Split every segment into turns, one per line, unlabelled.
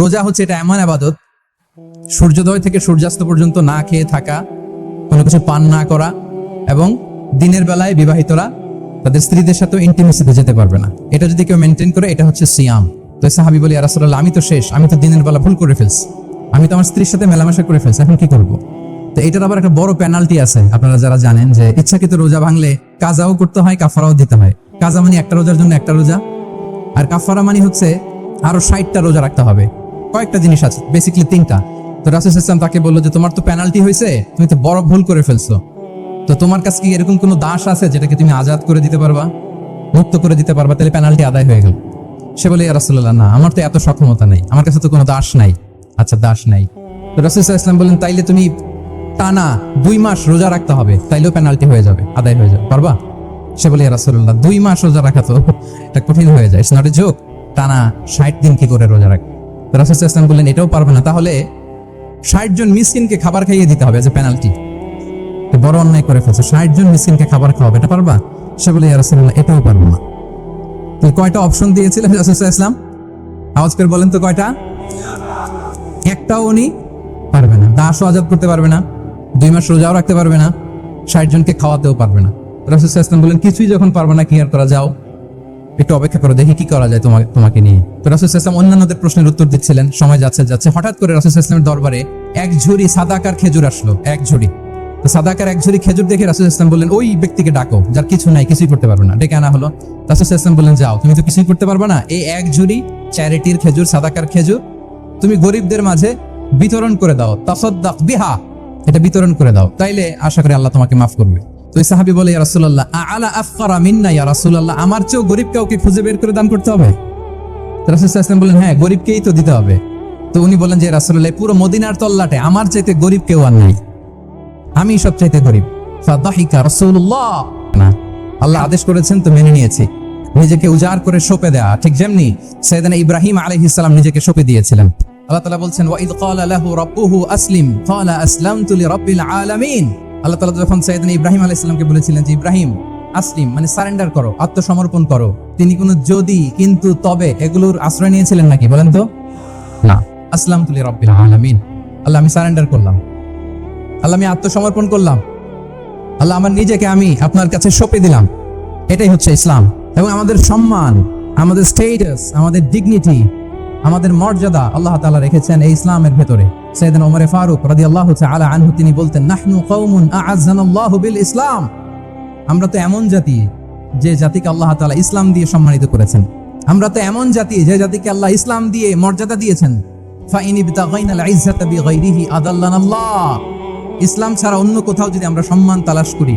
রোজা হচ্ছে এটা এমন ইবাদত, সূর্যোদয় থেকে সূর্যাস্ত পর্যন্ত না খেয়ে থাকা, কোনো কিছু পান না করা, এবং দিনের বেলায় বিবাহিতরা তাদের স্ত্রীদের সাথে ইন্টিমেসিতে যেতে পারবে না। এটা যদি কেউ মেনটেন করে, এটা হচ্ছে সিয়াম। তো সাহাবী বলি, ইয়া রাসূলুল্লাহ, আমি তো শেষ, আমি তো দিনের বেলা ভুল করে ফেলছি, আমি তো আমার স্ত্রীর সাথে মেলামেশা করে ফেলছি, এখন কি করব? তো এটার আবার একটা বড় পেনাল্টি আছে। আপনারা যারা জানেন যে ইচ্ছাকৃত রোজা ভাঙলে কাজাও করতে হয়, কাফারাও দিতে হয়। কাজা মানে একটা রোজার জন্য একটা রোজা, আর কাফারা মানে হচ্ছে আরো 60টা রোজা রাখতে হবে। কয়েকটা জিনিস আছে, বেসিক্যালি 3টা। তো রাসূল সাল্লাল্লাহু আলাইহি ওয়াসাল্লাম তাকে বললো যে তোমার তো পেনাল্টি হয়েছে, তুমি তো বড় ভুল করে ফেলছো, তো তোমার কাছে কি এরকম কোনো দাস আছে যেটাকে তুমি আজাদ করে দিতে পারবা, মুক্ত করে দিতে পারবা, তাহলে পেনাল্টি আদায় হয়ে গেল। সে বলে, ইয়া রাসূলুল্লাহ, না, আমার তো এত সক্ষমতা নেই, আমার কাছে তো কোনো দাস নাই। আচ্ছা, দাস নাই। তো রাসূল সাল্লাল্লাহু আলাইহি ওয়াসাল্লাম বললেন, তাইলে তুমি টানা 2 মাস রোজা রাখতে হবে, তাইলেও পেনাল্টি হয়ে যাবে, আদায় হয়ে যাবে, পারবা? সে বলে, ইয়া রাসূলুল্লাহ, 2 মাস রোজা রাখা তো এটা কঠিন হয়ে যায়, ইটস নট এ জোক, টানা 60 দিন কি করে রোজা রাখ? তো রাসূল সাল্লাল্লাহু আলাইহি ওয়াসাল্লাম বললেন, এটাও পারবে না, তাহলে 60 জন মিসকিনকে খাবার খাইয়ে দিতে হবে এজ এ পেনাল্টি। বড় অন্যায় করে ফেলছে, 60 জন মিসকিনকে খাবার খাওয়াবে, এটা পারবা? সে বলে, ইয়া রাসূলুল্লাহ, এটাও পারবো না। তো কয়টা অপশন দিয়েছিলেন রাসূল সাল্লাল্লাহু আলাইহি ওয়াসাল্লাম? আওয়াজ করে বলেন তো কয়টা? একটাও উনি পারবে না। দাসও আজাদ করতে পারবে না, 2 মাস রোজাও রাখতে পারবে না, 60 জনকে খাওয়াতেও পারবে না। রাসূল সাল্লাল্লাহু আলাইহি ওয়াসাল্লাম বলেন, কিছুই যখন পারবে না, কি আর করা, যাও একটু অপেক্ষা করো, দেখি কি করা যায় তোমাকে নিয়ে। তো রাসূল সাল্লাল্লাহু আলাইহি ওয়াসাল্লাম অন্যান্যদের প্রশ্নের উত্তর দিচ্ছিলেন, সময় যাচ্ছে, হঠাৎ করে রাসূল সাল্লাল্লাহু আলাইহি ওয়াসাল্লামের দরবারে এক ঝুড়ি সাদাকার খেজুর আসলো, এক ঝুড়ি। তো সাদাকার এক ঝুড়ি খেজুর দেখে রাসূল সাল্লাল্লাহু আলাইহি ওয়াসাল্লাম বললেন, ওই ব্যক্তিকে ডাকো যার কিছু নাই, কিছুই করতে পারবে না। ডেকে আনা হলো। রাসূল সাল্লাল্লাহু আলাইহি ওয়াসাল্লাম বললেন, যাও, তুমি তো কিছুই করতে পারবে না, এই এক ঝুড়ি চ্যারিটির খেজুর, সাদাকার খেজুর, তুমি গরিবদের মাঝে বিতরণ করে দাও, তাসাদদাক বিহা, এটা বিতরণ করে দাও, তাইলে আশা করি আল্লাহ তোমাকে মাফ করবে। তো এই সাহাবী বলে, ইয়া রাসূলুল্লাহ, আলা আফকারা মিন্না ইয়া রাসূলুল্লাহ, আমার চেয়েও গরিব কাউকে খুঁজে বের করে দান করতে হবে? রাসূল সাল্লাল্লাহু আলাইহি ওয়াসাল্লাম বললেন, হ্যাঁ, গরিবকেই তো দিতে হবে। তো উনি বললেন যে, রাসূলুল্লাহ, পুরো মদিনার তল্লাটে আমার চাইতে গরিব কেউ আর নাই, আমি সবচাইতে গরিব। ফাদাহিকা রাসূলুল্লাহ, না, আল্লাহ আদেশ করেছেন তো মেনে নিয়েছি। নিজেকে উজাড় করে সঁপে দেয়া, ঠিক যেমনি সাইয়েদনা ইব্রাহিম আলাইহিস সালাম নিজেকে সঁপে দিয়েছিলেন। আল্লাহ তাআলা বলছেন, ওয়া ইয ক্বালা লাহু রাব্বুহু আসলিম ক্বালা আসলামতু লিরাব্বিল আলামিন। আল্লাহ তাআলা যখন সাইয়েদনা ইব্রাহিম আলাইহিস সালামকে বলেছিলেন যে, ইব্রাহিম, আসলিম মানে সারেন্ডার করো, আত্মসমর্পণ করো, তিনি কোনো যদি, কিন্তু, তবে এগুলোর আশ্রয় নিয়েছিলেন নাকি? বলেন তো, না। আসলামতু লিরাব্বিল আলামিন, আল্লাহ আমি সারেন্ডার করলাম, আল্লাহ আমি আত্মসমর্পণ করলাম, আল্লাহ আমার নিজেকে আমি আপনার কাছে সঁপে দিলাম। এটাই হচ্ছে ইসলাম। এবং আমাদের সম্মান, আমাদের স্টেটাস, আমাদের ডিগনিটি, আমাদের মর্যাদা আল্লাহ তাআলা রেখেছেন এই ইসলামের ভেতরে। সাইয়েদনা ওমর ফারুক রাদিয়াল্লাহু তাআলা আনহু তিনি বলতেন, নাহনু কওমুন আ'আজ্জানাল্লাহু বিল ইসলাম, আমরা তো এমন জাতি যে জাতিকে আল্লাহ তাআলা ইসলাম দিয়ে সম্মানিত করেছেন। আমরা তো এমন জাতি যে জাতিকে আল্লাহ ইসলাম দিয়ে মর্যাদা দিয়েছেন। ফাইন ইবতাগাইনাল ইজ্জাতা বিগাইরিহি আদাল্লানাল্লাহ, ইসলাম ছাড়া অন্য কোথাও যদি আমরা সম্মান তালাশ করি,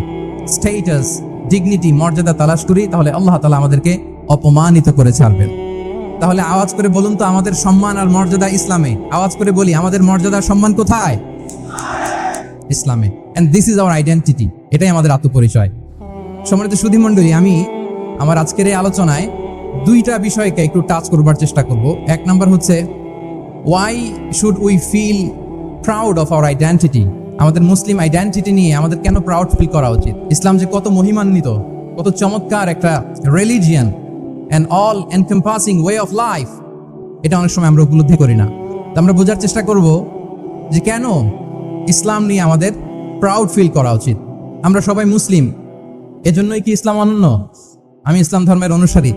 স্টেটাস, ডিগনিটি, মর্যাদা তালাশ করি, তাহলে আল্লাহ তাআলা আমাদেরকে অপমানিত করে ছাড়বেন। তাহলে আওয়াজ করে বলুন তো, আমাদের সম্মান আর মর্যাদা ইসলামে। আওয়াজ করে বলি, আমাদের মর্যাদা সম্মান কোথায়? ইসলামে। And this is our identity, এটাই আমাদের আত্মপরিচয়। সম্মানিত সুধীমণ্ডলী, আমি আমার আজকের এই আলোচনায় 2টা বিষয়কে একটু টাচ করবার চেষ্টা করব। এক নাম্বার হচ্ছে, why should we feel proud of our identity, আমাদের মুসলিম আইডেন্টিটি নিয়ে আমাদের কেন প্রাউড ফিল করা উচিত? ইসলাম যে কত মহিমান্বিত, কত চমৎকার একটা religion and all encompassing way of life, এটা অনেক সময় আমরা উপলব্ধি করি না। তো আমরা বোঝার চেষ্টা করব যে কেন ইসলাম নিয়ে আমাদের প্রাউড ফিল করা উচিত। আমরা সবাই মুসলিম, এজন্যই কি ইসলাম অনন্য? আমি ইসলাম ধর্মের অনুসারী,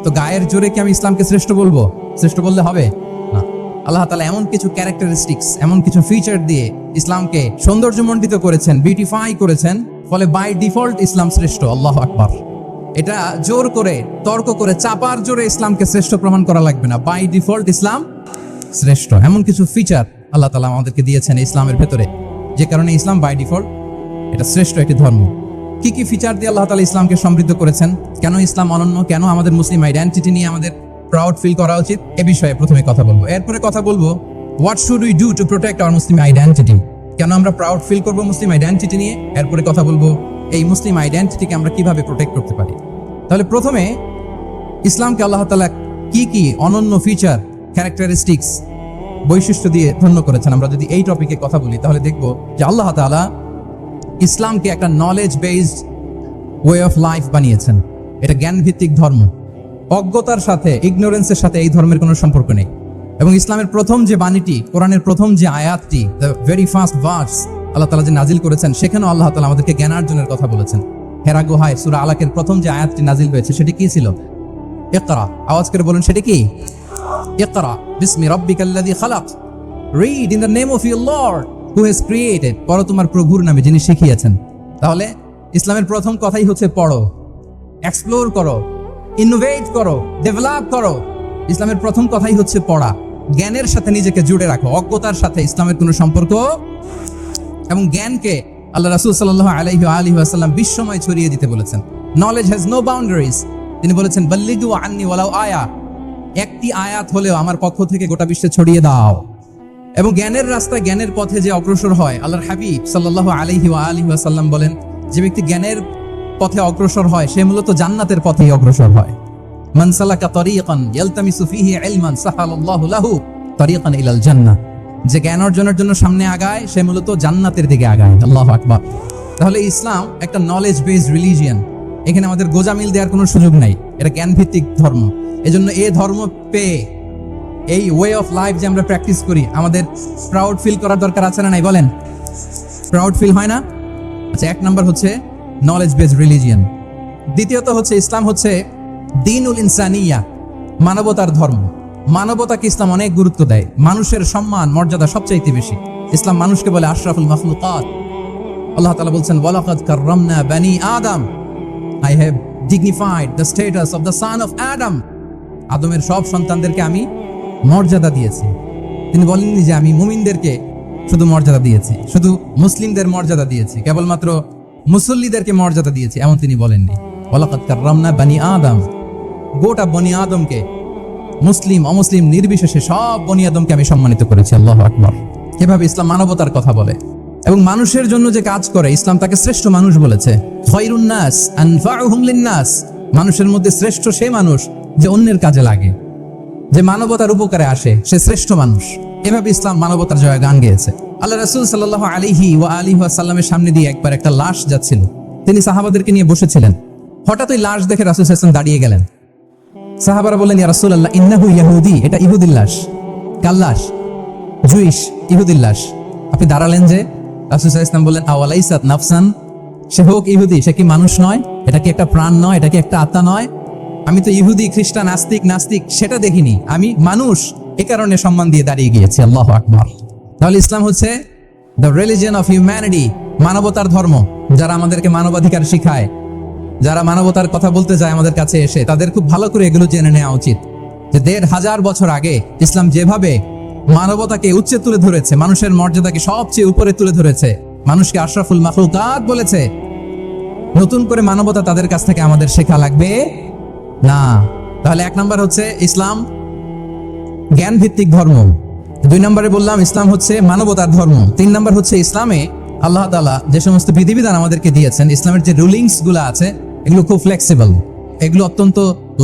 তো গায়ের জোরে কি আমি ইসলামকে শ্রেষ্ঠ বলবো? শ্রেষ্ঠ বললে হবে না। আল্লাহ তাআলা এমন কিছু ক্যারেক্টারিস্টিক্স, এমন কিছু ফিচার দিয়ে ইসলামকে সৌন্দর্যমণ্ডিত করেছেন, বিউটিফাই করেছেন, ফলে বাই ডিফল্ট ইসলাম শ্রেষ্ঠ। আল্লাহু আকবার। এটা জোর করে, তর্ক করে, চাপার জোরে ইসলামকে শ্রেষ্ঠ প্রমাণ করা লাগবে না। বাই ডিফল্ট ইসলাম শ্রেষ্ঠ। এমন কিছু ফিচার আল্লাহ তাআলা আমাদেরকে দিয়েছেন ইসলামের ভেতরে, যে কারণে ইসলাম বাই ডিফল্ট এটা শ্রেষ্ঠ একটি ধর্ম। কি কি ফিচার দিয়ে আল্লাহ তাআলা ইসলামকে সমৃদ্ধ করেছেন, কেন ইসলাম অনন্য, কেন আমাদের মুসলিম আইডেন্টিটি নিয়ে আমাদের প্রাউড ফিল করা উচিত, এ বিষয়ে প্রথমে কথা বলবো। এরপরে কথা বলবো, what should we do to protect our Muslim identity, কেন আমরা প্রাউড ফিল করবো মুসলিম আইডেন্টিটি নিয়ে। এরপরে কথা বলবো, এই মুসলিম আইডেন্টিটিকে আমরা কিভাবে প্রোটেক্ট করতে পারি। তাহলে প্রথমে ইসলামকে আল্লাহ তাআলা কি কি অনন্য ফিচার, ক্যারেক্টারিস্টিক্স, বৈশিষ্ট্য দিয়ে ধন্য করেছেন। আমরা যদি এই টপিকে কথা বলি, তাহলে দেখব যে আল্লাহ তাআলা ইসলামকে একটা knowledge based way of life বানিয়েছেন। এটা জ্ঞান ভিত্তিক ধর্ম। অজ্ঞতার সাথে, ইগনোরেন্সের সাথে এই ধর্মের কোনো সম্পর্ক নেই। এবং ইসলামের প্রথম যে বাণীটি, কোরআনের প্রথম যে আয়াতটি, দ্য ভেরি ফার্স্ট ভার্স আল্লাহ তাআলা যে নাজিল করেছেন, সেখানেও আল্লাহ তাআলা আমাদেরকে জ্ঞানার্জনের কথা বলেছেন। হেরা গুহায় সূরা আলাকের প্রথম যে আয়াতটি নাজিল হয়েছে সেটি কি ছিল? ইকরা। আওয়াজ করে বলুন সেটি কি? ইকরা বিসমি রাব্বিকাল্লাযী খালাক, read in the name of your lord who has created. পড়ো তোমার প্রভুর নামে যিনি শিখিয়েছেন। তাহলে ইসলামের প্রথম কথাই হচ্ছে পড়ো, এক্সপ্লোর করো, ইনোভেট করো, ডেভেলপ করো। ইসলামের প্রথম কথাই হচ্ছে পড়া। জ্ঞানের সাথে নিজেকে জুড়ে রাখো, অজ্ঞতার সাথে ইসলামের কোনো সম্পর্ক। এবং জ্ঞানকে আল্লাহ রাসূল সাল্লাল্লাহু আলাইহি ওয়াসাল্লাম বিশ্বময় ছড়িয়ে দিতে বলেছেন। Knowledge has no boundaries. তিনি বলেছেন বাল্লিগু আন্নি ওয়ালাউ আয়া, একটি আয়াত হলেও আমার পক্ষ থেকে গোটা বিশ্বে ছড়িয়ে দাও। এবং জ্ঞানের রাস্তায়, জ্ঞানের পথে যে অগ্রসর হয়, আল্লাহর হাবিব সাল্লাল্লাহু আলাইহি ওয়াসাল্লাম বলেন, যে ব্যক্তি জ্ঞানের পথে অগ্রসর হয় সে মূলত জান্নাতের পথেই অগ্রসর হয়। মান সালাকা তরিকান ইয়ালতামিসু ফিহি ইলমান সাহালাল্লাহু লাহু তরিকান ইলাল জান্নাহ। যে জ্ঞান অর্জনের জন্য সামনে আগায় সে মূলত জান্নাতের দিকে আগায়। আল্লাহু আকবার। তাহলে ইসলাম একটা নলেজ বেসড রিলিজিয়ন। এখানে আমাদের গোজামিল দেওয়ার কোনো সুযোগ নাই। এটা জ্ঞান ভিত্তিক ধর্ম। এজন্য এই ধর্ম পেয়ে এই ওয়ে অফ লাইফ যে আমরা প্র্যাকটিস করি, আমাদের প্রাউড ফিল করার দরকার আছে না নাই? বলেন, প্রাউড ফিল হয় না? আচ্ছা, এক নাম্বার হচ্ছে নলেজ বেসড রিলিজিয়ন। দ্বিতীয়ত হচ্ছে ইসলাম হচ্ছে দ্বীনুল ইনসানিয়া, মানবতার ধর্ম। মানবতাকে ইসলাম অনেক গুরুত্ব দেয়। মানুষের সম্মান মর্যাদা সবচাইতে বেশি। ইসলাম মানুষকে বলে আশরাফুল মাখলুকাত। আল্লাহ তাআলা বলছেন ওয়ালাকাদ কাররামনা বানি আদম, I have dignified the status of the son of Adam. আদমের সব সন্তানদেরকে আমি মর্যাদা দিয়েছি। তিনি বলেননি যে আমি মুমিনদেরকে শুধু মর্যাদা দিয়েছি, শুধু মুসলিমদের মর্যাদা দিয়েছি, কেবলমাত্র মুসল্লিদেরকে মর্যাদা দিয়েছি, এমন তিনি বলেননি। ওয়ালাকাদ কাররামনা বানি আদম, গোটা বনি আদমকে, মুসলিম অমুসলিম নির্বিশেষে সব বনি আদমকে আমি সম্মানিত করেছি। আল্লাহু আকবার। এভাবে ইসলাম মানবতার কথা বলে এবং মানুষের জন্য যে কাজ করে, ইসলাম তাকে শ্রেষ্ঠ মানুষ বলেছে। খায়রুন নাস আনফাউহুম লিন-নাস, মানুষের মধ্যে শ্রেষ্ঠ সে মানুষ যে অন্যের কাজে লাগে, যে মানবতার উপকারে আসে, সে শ্রেষ্ঠ মানুষ। এভাবে ইসলাম মানবতার জয় গান গেয়েছে। আল্লাহ রাসূল সাল্লাল্লাহু আলাইহি ওয়াসাল্লামের সামনে দিয়ে একবার একটা লাশ যাচ্ছিল। তিনি সাহাবাদেরকে নিয়ে বসেছিলেন। হঠাৎ ওই লাশ দেখে রাসূল সাল্লাল্লাহু আলাইহি ওয়াসাল্লাম দাঁড়িয়ে গেলেন। সাহাবারা বললেন, ইয়া রাসূলুল্লাহ ইন্নাহু ইয়াহুদি, এটা ইহুদির লাশ। কার লাশ? জুইশ, ইহুদির লাশ। আপনি দাঁড়ালেন যে? রাসূল সাল্লাল্লাহু আলাইহি ওয়াসাল্লাম বললেন, আওয়ালাইসাত নাফসান, সে হোক ইহুদি, সে কি মানুষ নয়? এটা কি একটা প্রাণ নয়? এটা কি একটা আত্মা নয়? আমি তো ইহুদি, খ্রিস্টান, নাস্তিক সেটা দেখিনি, আমি মানুষ, এ কারণে সম্মান দিয়ে দাঁড়িয়ে গিয়েছি। আল্লাহু আকবার। তাহলে ইসলাম হচ্ছে দ্য রিলিজিয়ন অফ হিউম্যানিটি, মানবতার ধর্ম। যারা আমাদেরকে মানবাধিকার শিখায়, যারা মানবতার কথা বলতে যায় আমাদের কাছে এসে, তাদের খুব ভালো করে এগুলো জেনে নেওয়া উচিত যে 1500 বছর আগে ইসলাম যেভাবে মানবতাকে উচ্চে তুলে ধরেছে, মানুষের মর্যাদাকে সবচেয়ে উপরে তুলে ধরেছে, মানুষকে আশরাফুল মাখলুকাত বলেছে, নতুন করে মানবতা তাদের কাছ থেকে আমাদের শেখা লাগবে না। তাহলে এক নাম্বার হচ্ছে ইসলাম জ্ঞান ভিত্তিক ধর্ম। 2 নম্বরে বললাম ইসলাম হচ্ছে মানবতার ধর্ম। 3 নম্বর হচ্ছে ইসলামে আল্লাহ তাআলা যে সমস্ত বিধিবিধান আমাদেরকে দিয়েছেন, ইসলামের যে রুলিংস গুলো আছে, এগুলো খুব ফ্লেক্সিবল, এগুলো অত্যন্ত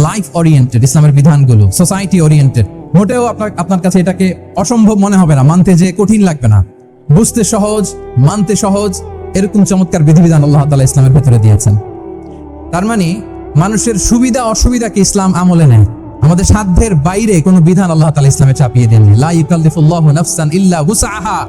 লাইফ ওরিয়েন্টেড। ইসলামের বিধানগুলো সোসাইটি ওরিয়েন্টেড। মোটেও আপনার কাছে এটাকে অসম্ভব মনে হবে না, মানতে যে কঠিন লাগবে না, বুঝতে সহজ, মানতে সহজ, এরকম চমৎকার বিধিবিধান আল্লাহ তাআলা ইসলামের ভেতরে দিয়েছেন। তার মানে মানুষের সুবিধা অসুবিধাকে ইসলাম আমলে নেয়। আমাদের সাধ্যের বাইরে কোনো বিধান আল্লাহ তাআলা ইসলামে চাপিয়ে দেননি। লা ইউকাল্লিফুল্লাহু নাফসান ইল্লা উসআহা,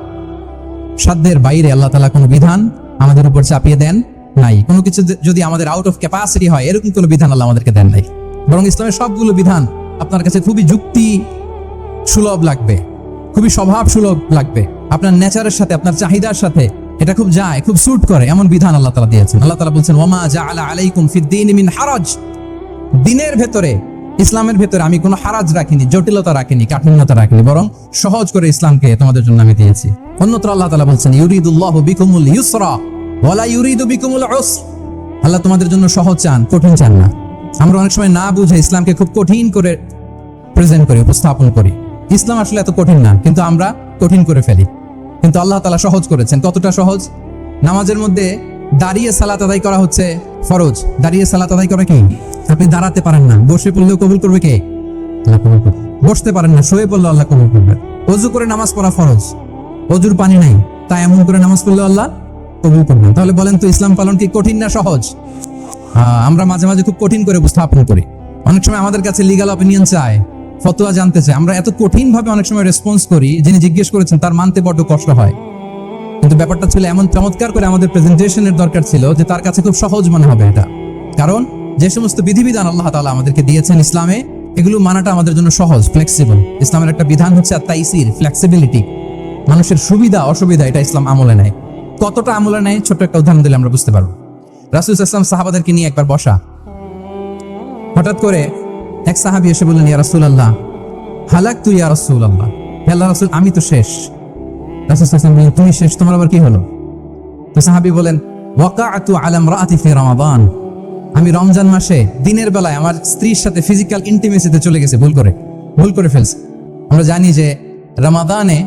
সাধ্যের বাইরে আল্লাহ তাআলা কোনো বিধান আমাদের উপর চাপিয়ে দেন নাই। কোনো কিছু যদি আমাদের আউট অফ ক্যাপাসিটি হয়, এরকম কোনো বিধান আল্লাহ আমাদেরকে দেন নাই। বরং ইসলামের সবগুলো বিধান আপনার কাছে খুবই যুক্তি সুলভ লাগবে, খুবই স্বভাব সুলভ লাগবে, আপনার নেচারের সাথে, আপনার চাহিদার সাথে এটা খুব যায়, খুব স্যুট করে, এমন বিধান আল্লাহ তাআলা দিয়েছেন। আল্লাহ তাআলা বলছেন, ওয়ামা জাআলা আলাইকুম ফিদ-দীনি মিন হারাজ, দিনের ভেতরে, ইসলামের ভেতরে আমি কোনো হারাজ রাখিনি, জটিলতা রাখিনি, কাঠিন্যতা রাখিনি, বরং সহজ করে ইসলামকে তোমাদের জন্য আমি দিয়েছি। অন্যত্র আল্লাহ তাআলা বলছেন, ইউরিদুল্লাহু বিকুমুল ইউসরা ওয়ালা ইউরিদু বিকুমুল উসর, আল্লাহ তোমাদের জন্য সহজ চান, কঠিন চান না। আমরা অনেক সময় না বুঝে ইসলামকে খুব কঠিন করে প্রেজেন্ট করি, উপস্থাপন করি। ইসলাম আসলে এত কঠিন না, কিন্তু আমরা কঠিন করে ফেলি। কিন্তু আল্লাহ তাআলা সহজ করেছেন। কতটা সহজ? নামাজের মধ্যে দাঁড়িয়ে সালাত আদায় করা হচ্ছে ফরজ। দাঁড়িয়ে সালাত আদায় করা কি? আপনি দাঁড়াতে পারেন না, বসে পড়লেও কবুল করবে কে? আল্লাহ কবুল করবে। বসতে পারেন না, শুয়ে পড়লেও আল্লাহ কবুল করবে। ওযু করে নামাজ পড়া ফরজ, ওযুর পানি নাই, তাই এমন করে নামাজ পড়লেও আল্লাহ কবুল করবেন। তাহলে বলেন তো ইসলাম পালন কি কঠিন না সহজ? আমরা মাঝে মাঝে খুব কঠিন করে উপস্থাপন করি। অনেক সময় আমাদের কাছে লিগ্যাল অপিনিয়ন চায়, ফতোয়া জানতে চায়, আমরা এত কঠিন ভাবে অনেক সময় রেসপন্স করি, যিনি জিজ্ঞেস করেছেন তার মানতে বড্ড কষ্ট হয়। কিন্তু ব্যাপারটা ছিল এমন চমৎকার করে আমাদের প্রেজেন্টেশনের দরকার ছিল যে তার কাছে খুব সহজ মনে হবে এটা। কারণ যে সমস্ত বিধিবিধান আল্লাহ তাআলা আমাদেরকে দিয়েছেন ইসলামে, এগুলো মানাটা আমাদের জন্য সহজ, ফ্লেক্সিবল। ইসলামের একটা বিধান হচ্ছে আত-তাইসির, ফ্লেক্সিবিলিটি। মানুষের সুবিধা অসুবিধা এটা ইসলাম আমলে নেয়। কতটা আমলে নেয় ছোট্ট একটা উদাহরণ দিলে আমরা বুঝতে পারবো। রাসূল সাল্লাল্লাহু আলাইহি ওয়াসাল্লাম সাহাবাদেরকে নিয়ে একবার বসা, হঠাৎ করে এক সাহাবী এসে বললেন, ইয়া রাসূলুল্লাহ হালাকতু ইয়া রাসূলুল্লাহ, হে আল্লাহর রাসূল আমি তো শেষ। রাসূল সাল্লাল্লাহু আলাইহি ওয়াসাল্লাম বললেন, তুমি শেষ, তোমার আবার কি হলো? তো সাহাবী বলেন, ওয়াকাআতু আলা ইমরাআতি ফি রমাদান, আমি রমজান মাসে দিনের বেলায় আমার স্ত্রীর সাথে ফিজিক্যাল ইন্টিমেসিতে চলে গেছে, ভুল করে ফেলছে। আমরা জানি যে রমাদানে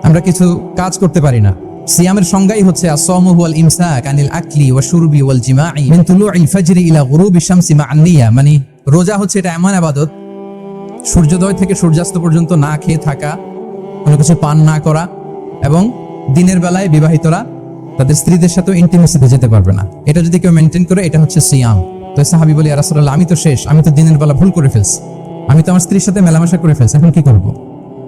আমরা কিছু কাজ করতে পারি না। সিয়ামের সংজ্ঞাই হচ্ছে আস-সাওমু হুয়াল ইমসাক আনিল আকলি ওয়া শুরবি ওয়াল জিমাই মিন তুলুইল ফাজরি ইলা গুরুবি শামসি মা'আন নিয়া, মানে রোজা হচ্ছে এটা এমন ইবাদত, সূর্যোদয় থেকে সূর্যাস্ত পর্যন্ত না খেয়ে থাকা, কোনো কিছু পান না করা, এবং দিনের বেলায় বিবাহিতরা তাদের স্ত্রীদের সাথে ইন্টিমেসিতে যেতে পারবে না। এটা যদি কেউ মেনটেন করে এটা হচ্ছে সিয়াম। তো সাহাবী বলে, ইয়া রাসূলুল্লাহ আমি তো শেষ, আমি তো দিনের বেলা ভুল করে ফেলছি, আমি তো আমার স্ত্রীর সাথে মেলামেশা করে ফেলছি, এখন কি করব?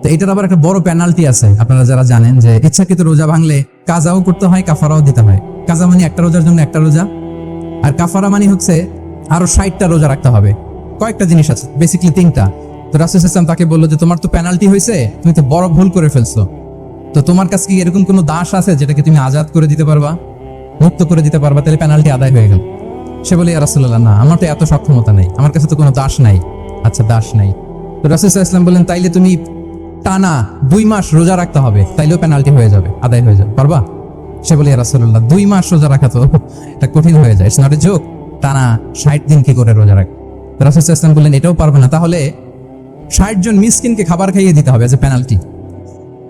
তো এটার আবার একটা বড় পেনাল্টি আছে, আপনারা যারা জানেন যে ইচ্ছাকৃত রোজা ভাঙলে কাজাও করতে হয়, কাফারাও দিতে হয়। কাজা মানে একটা রোজার জন্য একটা রোজা, আর কাফারা মানে হচ্ছে আরো 60টা রোজা রাখতে হবে। কয়েকটা জিনিস আছে, বেসিক্যালি 3টা। তো রাসূল সাল্লাল্লাহু আলাইহি ওয়াসাল্লাম তাকে বললো যে তোমার তো পেনাল্টি হয়েছে, তুমি তো বড় ভুল করে ফেলছো, তো তোমার কাছে কি এরকম কোনো দাস আছে যেটাকে তুমি আজাদ করে দিতে পারবা, মুক্ত করে দিতে পারবা, তাহলে পেনাল্টি আদায় হয়ে গেল। সে বলে, ইয়া রাসূলুল্লাহ না, আমার তো এত সক্ষমতা নেই, আমার কাছে তো কোনো দাস নাই। আচ্ছা দাস নাই, তো রাসূল সাল্লাল্লাহু আলাইহি ওয়াসাল্লাম বললেন তাইলে তুমি টানা 2 মাস রোজা রাখতে হবে, তাইলেও পেনাল্টি হয়ে যাবে, আদায় হয়ে যাবে, পারবা? সে বলে, ইয়া রাসূলুল্লাহ 2 মাস রোজা রাখা তো এটা কঠিন হয়ে যায়, ইটস নট এ জোক, টানা 60 দিন কি করে রোজা রাখ? রাসূল সাল্লাল্লাহু আলাইহি ওয়াসাল্লাম বললেন এটাও পারবে না, তাহলে 60 জন মিসকিনকে খাবার খাইয়ে দিতে হবে এজ এ পেনাল্টি।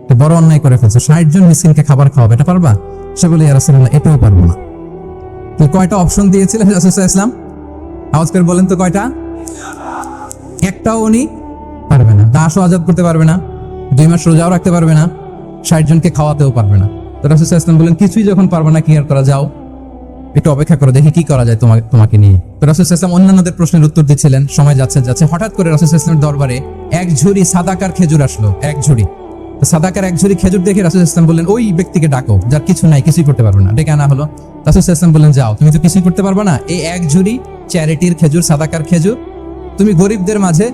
তো বড় অন্যায় করে ফেলছে, 60 জন মিসকিনকে খাবার খাওয়াবে, এটা পারবা? সে বলে, ইয়া রাসূলুল্লাহ এটাও পারবো না। তো কয়টা অপশন দিয়েছিলেন রাসূল সাল্লাল্লাহু আলাইহি ওয়াসাল্লাম? আওয়াজ করে বলেন তো কয়টা? একটাও উনি পারবে না। দাসও আজাদ করতে পারবে না, 2 মাস রোজাও রাখতে পারবে না, 60 জনকে খাওয়াতেও পারবে না। তো রাসূল সাল্লাল্লাহু আলাইহি ওয়াসাল্লাম বলেন কিছুই যখন পারবে না, কি আর করা, যাও একটু অপেক্ষা করো, দেখি কি করা যায় তোমাকে নিয়ে। তো রাসূল সাল্লাল্লাহু আলাইহি ওয়াসাল্লাম অন্যান্যদের প্রশ্নের উত্তর দিচ্ছিলেন, সময় যাচ্ছে, হঠাৎ করে রাসূল সাল্লাল্লাহু আলাইহি ওয়াসাল্লামের দরবারে এক ঝুড়ি সাদাকার খেজুর আসলো, এক ঝুড়ি। তো সাদাকার এক ঝুড়ি খেজুর দেখে রাসূল সাল্লাল্লাহু আলাইহি ওয়াসাল্লাম বললেন, ওই ব্যক্তিকে ডাকো যার কিছু নাই, কিছুই করতে পারবে না। ডেকে আনা হলো। রাসূল সাল্লাল্লাহু আলাইহি ওয়াসাল্লাম বললেন, যাও, তুমি তো কিছুই করতে পারবে না, এই এক ঝুড়ি চ্যারিটির খেজুর, সাদাকার খেজুর তুমি গরিবদের মাঝে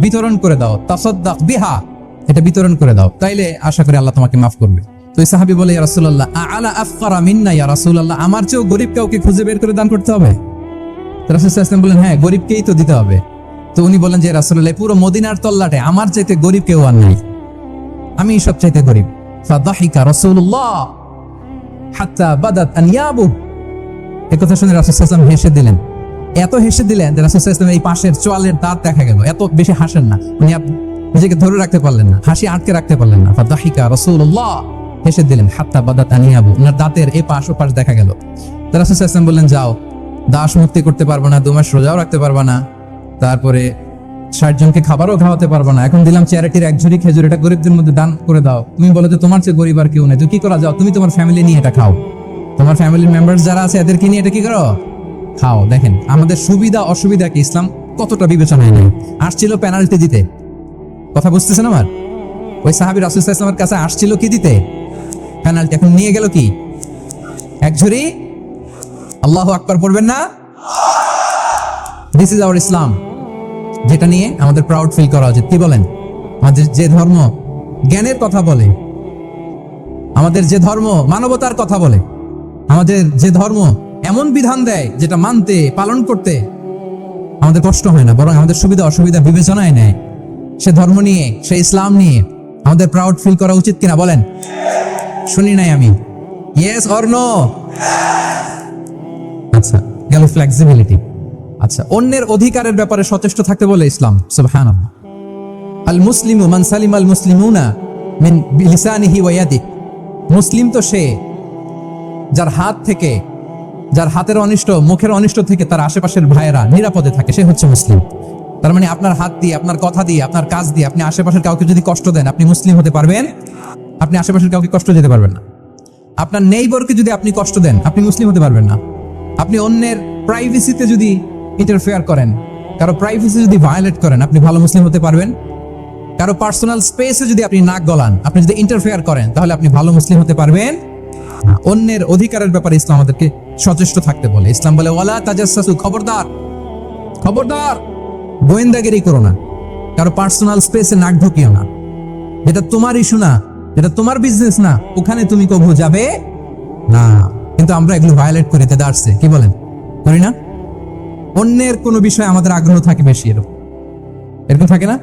বিতরণ করে দাও, তাসাদ্দাক বিহা, এটা বিতরণ করে দাও, তাইলে আশা করি আল্লাহ তোমাকে মাফ করবে। তো এই সাহাবী বলে, ইয়া রাসূলুল্লাহ আলা আফকারা মিন্না ইয়া রাসূলুল্লাহ, আমার চেয়েও গরিব কাউকে খুঁজে বের করে দান করতে হবে? তো রাসূল সাল্লাল্লাহু আলাইহি ওয়াসাল্লাম বললেন, হ্যাঁ, গরিবকেই তো দিতে হবে। তো উনি বলেন যে রাসূলুল্লাহ পুরো মদিনার তল্লাটে আমার চাইতে গরিব কেউ আর নাই, আমি সবচাইতে গরিব। ফাদাহিকা রাসূলুল্লাহ হাত্তা বাদাত আনয়াবু, এই কথা শুনে রাসূল সাল্লাল্লাহু আলাইহি ওয়াসাল্লাম হেসে দিলেন, এত হেসে দিলেন যে রাসূল সাল্লাল্লাহু আলাইহি ওয়াসাল্লাম এই পাশের চোয়ালের দাঁত দেখা গেল, এত বেশি হাসেন না উনি, নিজেকে ধরে রাখতে পারলেন না, হাসি আটকে রাখতে পারলেন না। ফাদাহিকা রাসূলুল্লাহ, হেসে দিলেন, হাত্তা বাদাত আনিয়াবু, ওনার দাঁতের এই পাশ ও পাশ দেখা গেল। তো রাসূল সাল্লাল্লাহু আলাইহি ওয়াসাল্লাম বললেন, যাও, দাস মুক্তি করতে পারবে না, 2 মাস রোজাও রাখতে পারবে না, তারপরে 60 জনকে খাবারও খাওয়াতে পারবে না, এখন দিলাম চ্যারিটির এক ঝুড়ি খেজুর, এটা গরিবদের মধ্যে দান করে দাও। তুমি বলো যে তোমার চেয়ে গরিব আর কেউ নেই, তো কি করা, যাও তুমি তোমার ফ্যামিলি নিয়ে এটা খাও, তোমার ফ্যামিলির মেম্বার্স যারা আছে এদেরকে নিয়ে এটা কি করো, খাও। দেখেন আমাদের সুবিধা অসুবিধাকে ইসলাম কতটা বিবেচনায় নেই। আসছিল পেনাল্টি দিতে, কথা বুঝতেছেন আমার? ওই সাহাবী রাসূল সাল্লাল্লাহু আলাইহি ওয়াসাল্লামের কাছে আসছিল কি দিতে, পেনাল্টি, এখন নিয়ে গেল কি, এক ঝুড়ি। আল্লাহু আকবার পড়বেন না? দিস ইজ আওয়ার ইসলাম, যেটা নিয়ে আমাদের প্রাউড ফিল করা উচিত। কি বলেন? আমাদের যে ধর্ম জ্ঞানের কথা বলে, আমাদের যে ধর্ম মানবতার কথা বলে, আমাদের যে ধর্ম এমন বিধান দেয় যেটা মানতে পালন করতে আমাদের কষ্ট হয় না, বরং আমাদের সুবিধা অসুবিধা বিবেচনায় নেয়, সে ধর্ম নিয়ে, সে ইসলাম নিয়ে আমাদের প্রাউড ফিল করা উচিত কিনা বলেন? শুনি নাই আমি, ইয়েস অর নো? আচ্ছা, গেল ফ্লেক্সিবিলিটি। আচ্ছা, অন্যের অধিকারের ব্যাপারে সচেষ্ট থাকতে বলে ইসলাম। সুবহানাল্লাহ। আল মুসলিমু মান সালিমা আল মুসলিমুনা মিন লিসানিহি ওয়া ইয়াদিহি, মুসলিম তো সে যার হাত থেকে, যার হাতের অনিষ্ট, মুখের অনিষ্ট থেকে তার আশেপাশের ভাইয়েরা নিরাপদে থাকে, সে হচ্ছে মুসলিম। তার মানে আপনার হাত দিয়ে, আপনার কথা দিয়ে, আপনার কাজ দিয়ে আপনি আশেপাশের কাউকে যদি কষ্ট দেন, আপনি মুসলিম হতে পারবেন? আপনি আশেপাশের কাউকে কষ্ট দিতে পারবেন না। আপনার নেইবরকে যদি আপনি কষ্ট দেন, আপনি মুসলিম হতে পারবেন না। আপনি অন্যের প্রাইভেসিতে যদি ইন্টারফেয়ার করেন, কারো প্রাইভেসি যদি ভায়োলেট করেন, আপনি ভালো মুসলিম হতে পারবেন কারো পার্সোনাল স্পেসে যদি আপনি নাক গলান, আপনি যদি ইন্টারফেয়ার করেন, তাহলে আপনি ভালো মুসলিম হতে পারবেন না। অন্যের অধিকারের ব্যাপারে ইসলাম আমাদেরকে সচেষ্ট থাকতে বলে। ইসলাম বলে ওয়ালা তাজাসসু, খবরদার খবরদার গোয়েন্দাগিরি করো না, কারো পার্সোনাল স্পেসে নাক ঢুকিও না। যেটা তোমার ইস্যু না, যেটা তোমার বিজনেস না, ওখানে তুমি কবু যাবে না। কিন্তু আমরা এগুলো ভায়োলেট করে দাঁড়াচ্ছে, কি বলেন, করি না? অন্যের কোনো বিষয়ে আমাদের আগ্রহ থাকে বেশি, এরকম থাকে না?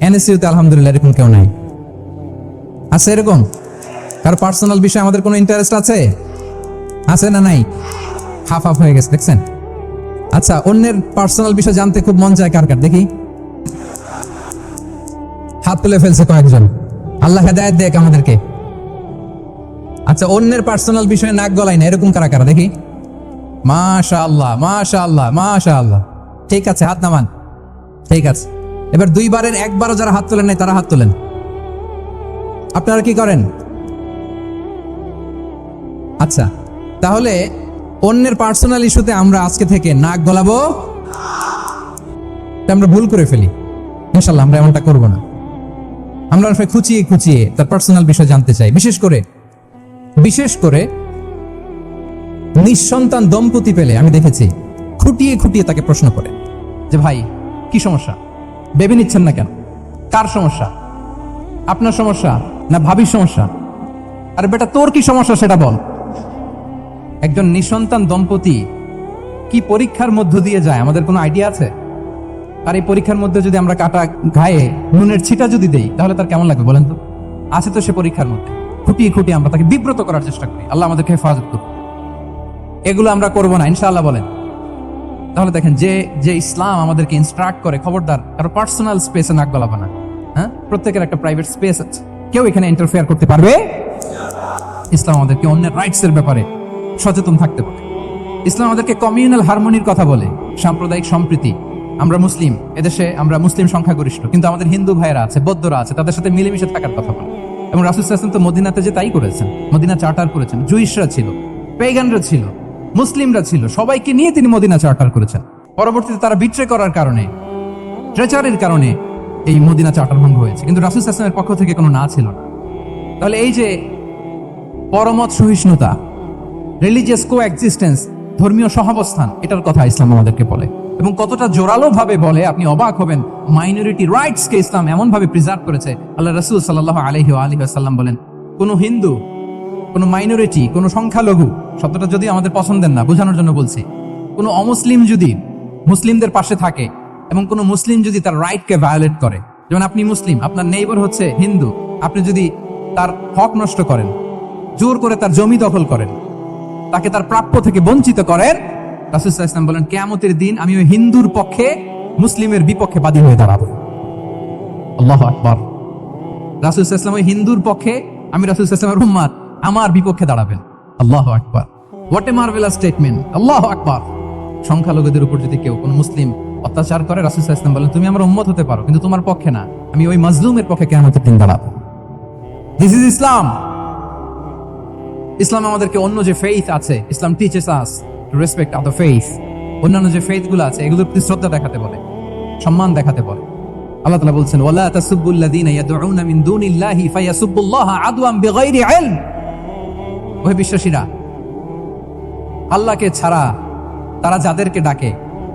এনএসইউতে আলহামদুলিল্লাহ এরকম কেউ নাই, আছে এরকম? কারো পার্সোনাল বিষয়ে আমাদের কোনো ইন্টারেস্ট আছে? আছে না নাই? হাফ হাফ হয়ে গেছে, দেখছেন? আচ্ছা, অন্যের পার্সোনাল বিষয় জানতে খুব মন চায় কার কার, দেখি হাত তুলে ফেলছে কয়েকজন। আল্লাহ হেদায়েত দেখ আমাদেরকে। আচ্ছা, অন্যের পার্সোনাল বিষয়ে নাক গলাই না, এরকম কারা কারা, দেখি। মাশাআল্লাহ মাশাআল্লাহ মাশাআল্লাহ, ঠিক আছে, হাত নামান, ঠিক আছে। এবার দুইবারের একবারও যারা হাত তোলেন নাই তারা হাত তোলেন। আপনারা কি করেন? আচ্ছা, তাহলে অন্যের পার্সোনাল ইস্যুতে আমরা আজকে থেকে নাক গলাবো, আমরা ভুল করে ফেলি। ইনশাআল্লাহ আমরা এমনটা করব না। আমরা খুঁচিয়ে খুঁচিয়ে তার পার্সোনাল বিষয় জানতে চাই। বিশেষ করে নিঃসন্তান দম্পতি পেলে আমি দেখেছি খুঁটিয়ে খুঁটিয়ে তাকে প্রশ্ন করে যে ভাই কি সমস্যা, বেবি নিচ্ছেন না কেন, কার সমস্যা, আপনার সমস্যা না ভাবির সমস্যা, আরে বেটা তোর কি সমস্যা সেটা বল। একজন নিঃসন্তান দম্পতি কি পরীক্ষার মধ্য দিয়ে যায় আমাদের কোনো আইডিয়া আছে? আর এই পরীক্ষার মধ্যে যদি আমরা কাটা গায়ে নুনের ছিটা যদি দেই তাহলে তার কেমন লাগবে বলেন তো? আছে তো সে পরীক্ষার মধ্যে, খুঁটিয়ে খুঁটিয়ে আমরা তাকে বিব্রত করার চেষ্টা করি। আল্লাহ আমাদেরকে হেফাজত করুন। এগুলো আমরা করবো না ইনশাআল্লাহ, বলেন। তাহলে দেখেন যে ইসলাম আমাদেরকে ইনস্ট্রাক্ট করে, খবরদার কারো পার্সোনাল স্পেসে নাক গলাবা না। হ্যাঁ, প্রত্যেকের একটা প্রাইভেট স্পেস আছে, কেউ এখানে ইন্টারফেয়ার করতে পারবে। ইসলাম আমাদেরকে অন্যের রাইটস এর ব্যাপারে সচেতন থাকতে বলে। ইসলাম আমাদেরকে কমিউনাল হারমোনির কথা বলে, সাম্প্রদায়িক সম্প্রীতি। আমরা মুসলিম, এদেশে আমরা মুসলিম সংখ্যাগরিষ্ঠ, কিন্তু আমাদের হিন্দু ভাইয়েরা আছে, বৌদ্ধরা আছে, তাদের সাথে মিলেমিশে থাকার কথা বলে। এবং রাসূল সাল্লাল্লাহু আলাইহি ওয়াসাল্লাম তো মদিনাতে যে তাই করেছেন, মদিনা চার্টার করেছেন। জুইশরা ছিল, পেগানরা ছিল, মুসলিমরা ছিল, সবাইকে নিয়ে তিনি মদিনা চার্টার করেছেন। পরবর্তীতে তারা বিট্রে করার কারণে, ট্রেচারের কারণে এই মদিনা চার্টার ভঙ্গ হয়েছে, কিন্তু রাসূল সাল্লাল্লাহু আলাইহি ওয়াসাল্লামের পক্ষ থেকে কোনো না ছিল না। তাহলে এই যে পরমত সহিষ্ণুতা, রিলিজিয়াস কোএক্সিস্টেন্স, ধর্মীয় সহাবস্থান, এটার কথা ইসলাম আমাদেরকে বলে। এবং কতটা জোরালো ভাবে বলে আপনি অবাক হবেন। মাইনরিটি রাইটস কে ইসলাম এমন ভাবে প্রিজার্ভ করেছে। আল্লাহ রাসূল সাল্লাল্লাহু আলাইহি ওয়া আলিহি ওয়াসাল্লাম বলেন, কোন হিন্দু, কোন মাইনরিটি, কোন সংখ্যালঘু, শব্দটা যদি আমাদের পছন্দের না, বোঝানোর জন্য বলছি, কোন অমুসলিম যদি মুসলিমদের পাশে থাকে এবং কোন মুসলিম যদি তার রাইটকে ভায়োলেট করে, যেমন আপনি মুসলিম, আপনার নেইবার হচ্ছে হিন্দু, আপনি যদি তার হক নষ্ট করেন, জোর করে তার জমি দখল করেন, তাকে তার প্রাপ্য থেকে বঞ্চিত করেন, রাসূল সাল্লাল্লাহু আলাইহি ওয়াসাল্লাম বলেন কিয়ামতের দিন আমি ওই হিন্দুর পক্ষে মুসলিমের বিপক্ষে বাদী হয়ে দাঁড়াবো। আল্লাহু আকবার। রাসূল সাল্লাল্লাহু আলাইহি ওয়াসাল্লাম ওই হিন্দুর পক্ষে, আমি রাসূল সাল্লাল্লাহু আলাইহি ওয়াসাল্লামের উম্মত, আমার বিপক্ষে দাঁড়াবেন। আল্লাহু আকবার। What a marvellous statement. আল্লাহু আকবার। সংখ্যালঘুদের উপর যদি কেউ কোন মুসলিম অত্যাচার করে, রাসূল সাল্লাল্লাহু আলাইহি ওয়াসাল্লাম বলেন তুমি আমার উম্মত হতে পারো, কিন্তু তোমার পক্ষে না, আমি ওই মাজলুমের পক্ষে কিয়ামতের দিন দাঁড়াবো। দিস ইজ ইসলাম। ইসলাম আমাদেরকে অন্য যে ফেইথ আছে, Islam teaches us to respect other faith, অন্যান্য যে ফেইথ গুলো আছে এগুলোর প্রতি শ্রদ্ধা দেখাতে বলে, সম্মান দেখাতে বলে। আল্লাহ তাআলা বলছেন ওয়ালা তাসুবুল্লাযীনা ইয়াদউনা মিন দুনিল্লাহি ফায়াসুবুল্লাহা আদওয়ান বিগাইরি ইলম। ওহে বিশ্বাসীরা, আল্লাহকে ছাড়া তারা যাদেরকে ডাকে,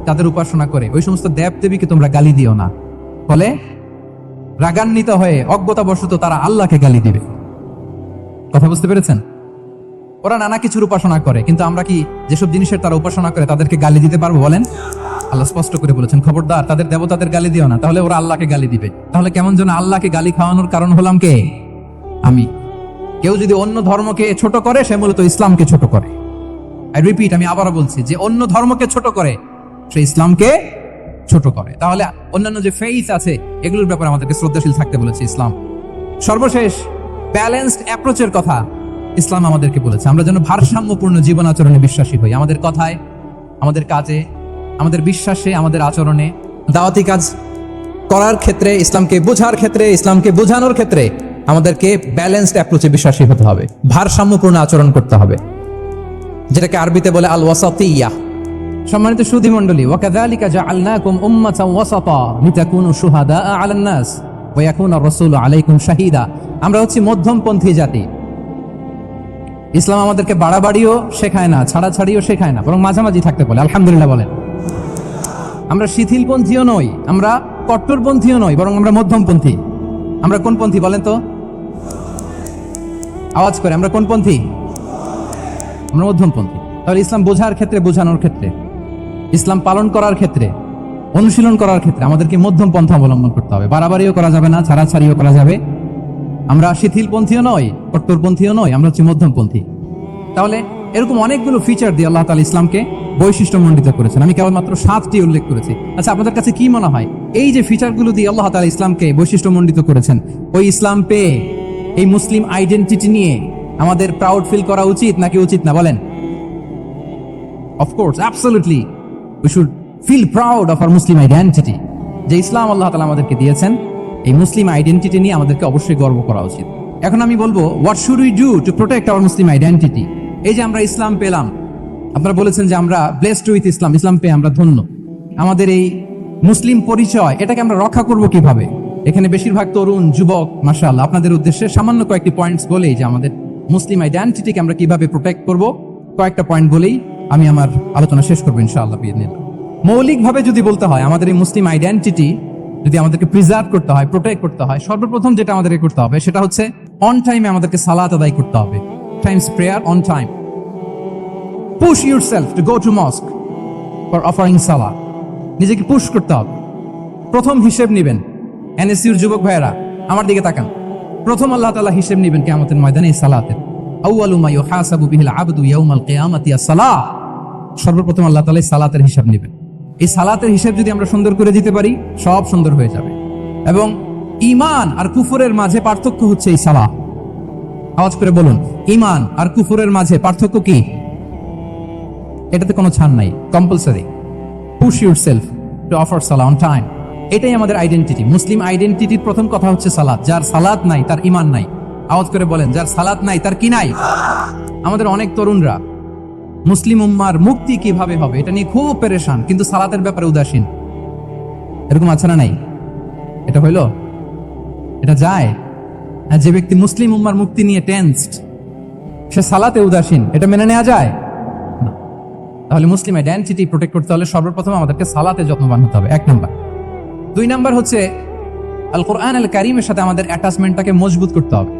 যাদের উপাসনা করে, ওই সমস্ত দেবদেবীকে তোমরা গালি দিও না। ফলে রাগান্বিত হয়ে অজ্ঞতাবশত তারা আল্লাহকে গালি দিবে। কথা বুঝতে পেরেছেন? ওরা নানা কিছুর উপাসনা করে, কিন্তু আমরা কি যেসব জিনিসের তারা উপাসনা করে তাদেরকে গালি দিতে পারবো বলেন? আল্লাহ স্পষ্ট করে বলেছেন খবরদার তাদের দেবতাদের গালি দিও না, তাহলে ওরা আল্লাহকে গালি দিবে। তাহলে কেমন যেন আল্লাহকে গালি খাওয়ানোর কারণ হলাম কে? আমি। কেউ যদি অন্য ধর্মকে ছোট করে সে মূলত ইসলামকে ছোট করে। আই রিপিট, আমি আবারও বলছি, যে অন্য ধর্মকে ছোট করে সে ইসলামকে ছোট করে। তাহলে অন্যান্য যে ফেইথ আছে এগুলোর ব্যাপারে আমাদেরকে শ্রদ্ধাশীল থাকতে বলেছে ইসলাম। সর্বশেষ ব্যালেন্সড অ্যাপ্রোচের কথা ইসলাম আমাদেরকে বলেছে, আমরা যেন ভারসাম্যপূর্ণ জীবন আচরণে বিশ্বাসী হই। আমাদের কথায়, আমাদের কাজে, আমাদের বিশ্বাসে, আমাদের আচরণে, দাওয়াতি কাজ করার ক্ষেত্রে, ইসলামকে বোঝার ক্ষেত্রে, ইসলামকে বোঝানোর ক্ষেত্রে আমাদেরকে ব্যালেন্সড অ্যাপ্রোচে বিশ্বাসী হতে হবে, ভারসাম্যপূর্ণ আচরণ করতে হবে, যেটাকে আরবিতে বলে আল ওয়াসাতিয়া। সম্মানিত সুধী মণ্ডলী, ওয়াকাযালিকা জাআলনাকুম উম্মাতান ওয়াসাতা লিতাকুনু শুহাদাআ আলান নাস ওয়া ইয়াকুনা রাসূলু আলাইকুম শাহিদা। আমরা হচ্ছে মধ্যমপন্থী জাতি। ইসলাম আমাদেরকে বাড়াবাড়িও শেখায় না, ছাড়াছাড়িও শেখায় না, বরং মাঝামাঝি থাকতে বলে। আলহামদুলিল্লাহ বলেন। আমরা শিথিলপন্থীও নই, আমরা কট্টরপন্থীও নই, বরং আমরা মধ্যমপন্থী। আমরা কোন পন্থী বলেন তো? আওয়াজ করে, আমরা কোন পন্থী? আমরা মধ্যমপন্থী। তাহলে ইসলাম বোঝার ক্ষেত্রে, বোঝানোর ক্ষেত্রে, ইসলাম পালন করার ক্ষেত্রে, অনুশীলন করার ক্ষেত্রে আমাদেরকে মধ্যম পন্থা অবলম্বন করতে হবে। বাড়াবাড়িও করা যাবে না, ছাড়াছাড়িও করা যাবে। আমরা শিথিলপন্থীও নই, কট্টরপন্থীও নই, আমরা হচ্ছে মধ্যমপন্থী। তাহলে এরকম অনেকগুলো ফিচার দিয়ে আল্লাহ তাআলা ইসলামকে বৈশিষ্ট্যমণ্ডিত করেছেন। আমি কেবলমাত্র 7টি উল্লেখ করেছি। আচ্ছা, আপনাদের কাছে কি মনে হয় এই যে ফিচারগুলো দিয়ে আল্লাহ তাআলা ইসলামকে বৈশিষ্ট্যমণ্ডিত করেছেন, ওই ইসলাম পেয়ে এই মুসলিম আইডেন্টিটি নিয়ে আমাদের প্রাউড ফিল করা উচিত নাকি উচিত না? বলেন। Of course, absolutely we should feel proud of our Muslim identity. যে ইসলাম আল্লাহ তাআলা আমাদেরকে দিয়েছেন, এই মুসলিম আইডেন্টিটি নিয়ে আমাদেরকে অবশ্যই গর্ব করা উচিত। এখন আমি বলবো, what should we do to protect our Muslim identity? এই যে আমরা ইসলাম পেলাম, আপনারা বলেছেন যে আমরা ব্লেসড উইথ ইসলাম, ইসলাম পেয়ে আমরা ধন্য। আমাদের এই মুসলিম পরিচয়, এটাকে আমরা রক্ষা করব কিভাবে? এখানে বেশিরভাগ তরুণ যুবক, মাশাআল্লাহ, আপনাদের উদ্দেশ্যে সামান্য কয়েকটি পয়েন্টস বলেই যে আমাদের মুসলিম আইডেন্টিটিকে আমরা কিভাবে প্রোটেক্ট করব, কয়েকটা পয়েন্ট বলেই আমি আমার আলোচনা শেষ করবো ইনশাআল্লাহ বিইذنিল্লাহ। মৌলিকভাবে যদি বলতে হয়, আমাদের এই মুসলিম আইডেন্টিটি যদি আমাদেরকে প্রিজার্ভ করতে হয়, প্রোটেক্ট করতে হয়, সর্বপ্রথম যেটা আমাদেরকে করতে হবে সেটা হচ্ছে অন টাইমে আমাদেরকে সালাত আদায় করতে হবে। Times prayer on time. Push yourself to go to মস্ক for offering সালাত। নিজেকে পুশ করতে হবে। প্রথম হিসেব নেবেন। এনএসইউর যুবক ভাইয়েরা আমার দিকে তাকান। প্রথম আল্লাহ তাআলা হিসেব নেবেন কিয়ামতের ময়দানে এই সালাতের। আউয়ালু মা ইউহাসাবু বিহিল আবদু ইয়াউমাল কিয়ামাতি আস-সালাহ। সর্বপ্রথম আল্লাহ তাআলা সালাতের হিসাব নেবেন। এই সালাতের হিসাব যদি আমরা সুন্দর করে দিতে পারি, সব সুন্দর হয়ে যাবে। এবং ঈমান আর কুফরের মাঝে পার্থক্য হচ্ছে এই সালাহ। আওয়াজ করে বলুন, ঈমান আর কুফরের মাঝে পার্থক্য কি? এটাতে কোনো ছাড় নাই, compulsory. Push yourself to offer Salah on time. এটাই আমাদের আইডেন্টিটি। মুসলিম আইডেন্টিটির প্রথম কথা হচ্ছে সালাত। যার সালাত নাই তার ঈমান নাই। আওয়াজ করে বলেন, যার সালাত নাই তার কি নাই? আমাদের অনেক তরুণরা মুসলিম উম্মার মুক্তি কিভাবে হবে এটা নিয়ে খুব পেরেশান, কিন্তু সালাতের ব্যাপারে উদাসীন। এরকম আছে না নাই? এটা হইল? এটা যায়? যে ব্যক্তি মুসলিম উম্মার মুক্তি নিয়ে টেনসড, সে সালাতে উদাসীন, এটা মেনে নেওয়া যায় না। তাহলে মুসলিম আইডেন্টিটি প্রোটেক্ট করতে হলে সর্বপ্রথম আমাদেরকে সালাতে যত্নবান হতে হবে, 1 নাম্বার। 2 নাম্বার হচ্ছে আল কোরআন আল কারীমের সাথে আমাদের অ্যাটাচমেন্টটাকে মজবুত করতে হবে।